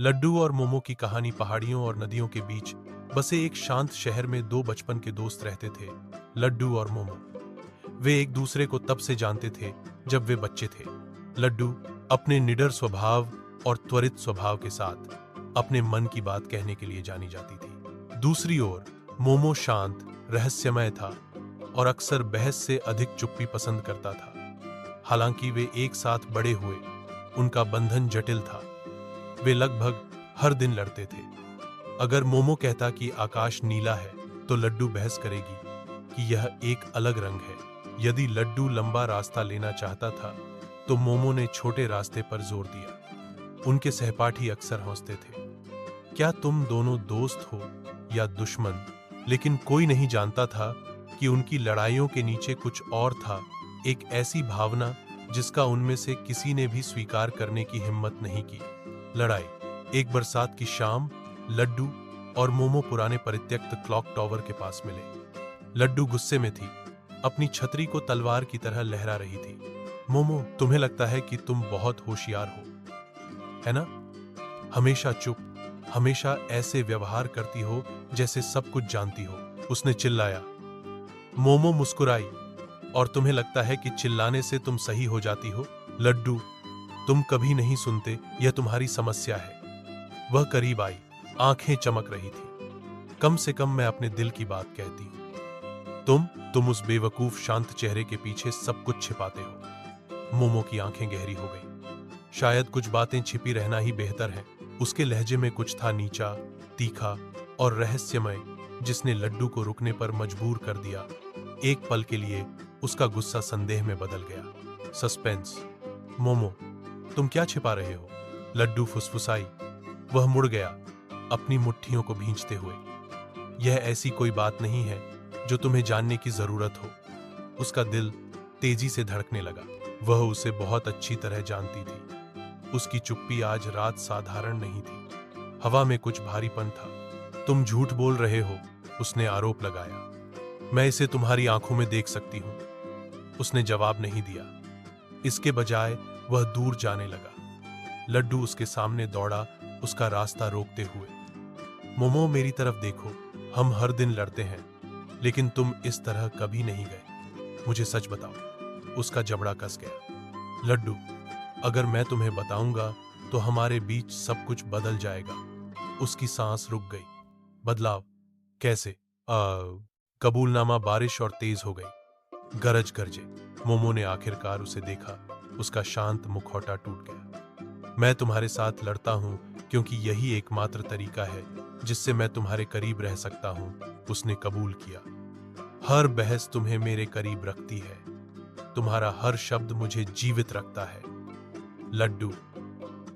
लड्डू और मोमो की कहानी पहाड़ियों और नदियों के बीच बसे एक शांत शहर में दो बचपन के दोस्त रहते थे, लड्डू और मोमो। वे एक दूसरे को तब से जानते थे जब वे बच्चे थे। लड्डू अपने निडर स्वभाव और त्वरित स्वभाव के साथ अपने मन की बात कहने के लिए जानी जाती थी। दूसरी ओर मोमो शांत, रहस्यमय था और अक्सर बहस से अधिक चुप्पी पसंद करता था। हालांकि वे एक साथ बड़े हुए, उनका बंधन जटिल था। वे लगभग हर दिन लड़ते थे। अगर मोमो कहता कि आकाश नीला है, तो लड्डू बहस करेगी कि यह एक अलग रंग है। यदि लड्डू लंबा रास्ता लेना चाहता था, तो मोमो ने छोटे रास्ते पर जोर दिया। उनके सहपाठी अक्सर हंसते थे, क्या तुम दोनों दोस्त हो या दुश्मन? लेकिन कोई नहीं जानता था कि उनकी लड़ाइयों के नीचे कुछ और था, एक ऐसी भावना जिसका उनमें से किसी ने भी स्वीकार करने की हिम्मत नहीं की। लड़ाई। एक बरसात की शाम, लड्डू और मोमो पुराने परित्यक्त क्लॉक टावर के पास मिले। लड्डू गुस्से में थी, अपनी छतरी को तलवार की तरह लहरा रही थी। मोमो, तुम्हें लगता है कि तुम बहुत होशियार हो, है ना? हमेशा चुप, हमेशा ऐसे व्यवहार करती हो जैसे सब कुछ जानती हो, उसने चिल्लाया। मोमो मुस्कुराई, और तुम्हें लगता है कि चिल्लाने से तुम सही हो जाती हो? लड्डू, तुम कभी नहीं सुनते, यह तुम्हारी समस्या है। वह करीब आई, आंखें चमक रही थी। कम से कम मैं अपने दिल की बात कहती हूं। तुम उस बेवकूफ शांत चेहरे के पीछे सब कुछ छिपाते हो। मोमो की आंखें गहरी हो गई। शायद कुछ बातें छिपी रहना ही बेहतर है। उसके लहजे में कुछ था नीचा, तीखा और रहस्यमय, जिसने लड्डू को रुकने पर मजबूर कर दिया। एक पल के लिए उसका गुस्सा संदेह में बदल गया। सस्पेंस। मोमो, तुम क्या छिपा रहे हो? लड्डू फुसफुसाई। वह मुड़ गया, अपनी मुट्ठियों को भींचते हुए। यह ऐसी कोई बात नहीं है जो तुम्हें जानने की जरूरत हो। उसका दिल तेजी से धड़कने लगा। वह उसे बहुत अच्छी तरह जानती थी। उसकी चुप्पी आज रात साधारण नहीं थी। हवा में कुछ भारीपन था। तुम झूठ बोल रहे हो, उसने आरोप लगाया। मैं इसे तुम्हारी आंखों में देख सकती हूं। उसने जवाब नहीं दिया। इसके बजाय वह दूर जाने लगा। लड्डू उसके सामने दौड़ा, उसका रास्ता रोकते हुए। मोमो, मेरी तरफ देखो, हम हर दिन लड़ते हैं, लेकिन तुम इस तरह कभी नहीं गए। मुझे सच बताओ। उसका जबड़ा कस गया। लड्डू, अगर मैं तुम्हें बताऊंगा तो हमारे बीच सब कुछ बदल जाएगा। उसकी सांस रुक गई। बदलाव? कैसे? कबूलनामा बारिश और तेज हो गई। गरज गरजे। मोमो ने आखिरकार उसे देखा। उसका शांत मुखौटा टूट गया। मैं तुम्हारे साथ लड़ता हूं क्योंकि यही एकमात्र तरीका है जिससे मैं तुम्हारे करीब रह सकता हूं, उसने कबूल किया। हर बहस तुम्हें मेरे करीब रखती है। तुम्हारा हर शब्द मुझे जीवित रखता है। लड्डू,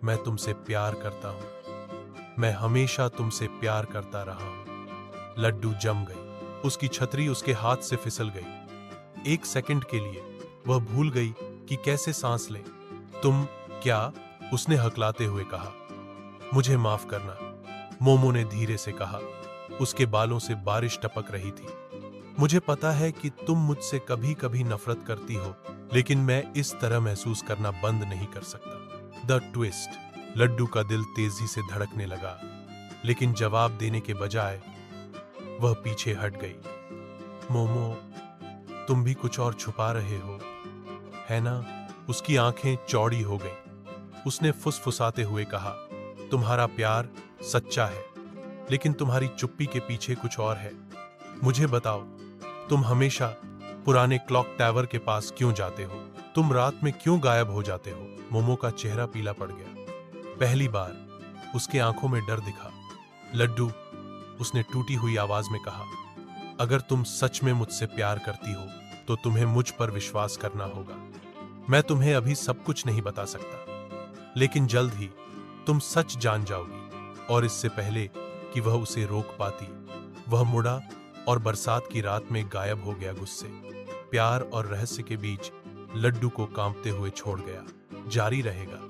मैं तुमसे प्यार करता हूं। मैं हमेशा तुमसे प्यार करता रहा हूं। लड्डू जम गई। उसकी छतरी उसके हाथ से फिसल गई। एक सेकंड के लिए वह भूल गई कि कैसे सांस ले। तुम क्या? उसने हकलाते हुए कहा। मुझे माफ करना, मोमो ने धीरे से कहा। उसके बालों से बारिश टपक रही थी। मुझे पता है कि तुम मुझसे कभी कभी नफरत करती हो, लेकिन मैं इस तरह महसूस करना बंद नहीं कर सकता। The twist. लड्डू का दिल तेजी से धड़कने लगा, लेकिन जवाब देने के बजाय वह पीछे हट गई। मोमो, तुम भी कुछ और छुपा रहे हो, है ना? उसकी आंखें चौड़ी हो गईं। उसने फुसफुसाते हुए कहा, तुम्हारा प्यार सच्चा है, लेकिन तुम्हारी चुप्पी के पीछे कुछ और है। मुझे बताओ, तुम हमेशा पुराने क्लॉक टावर के पास क्यों जाते हो? तुम रात में क्यों गायब हो जाते हो? मोमो का चेहरा पीला पड़ गया। पहली बार उसके आंखों में डर दिखा। लड्डू, उसने टूटी हुई आवाज में कहा, अगर तुम सच में मुझसे प्यार करती हो तो तुम्हें मुझ पर विश्वास करना होगा। मैं तुम्हें अभी सब कुछ नहीं बता सकता, लेकिन जल्द ही तुम सच जान जाओगी। और इससे पहले कि वह उसे रोक पाती, वह मुड़ा और बरसात की रात में गायब हो गया। गुस्से, प्यार और रहस्य के बीच लड्डू को कांपते हुए छोड़ गया। जारी रहेगा।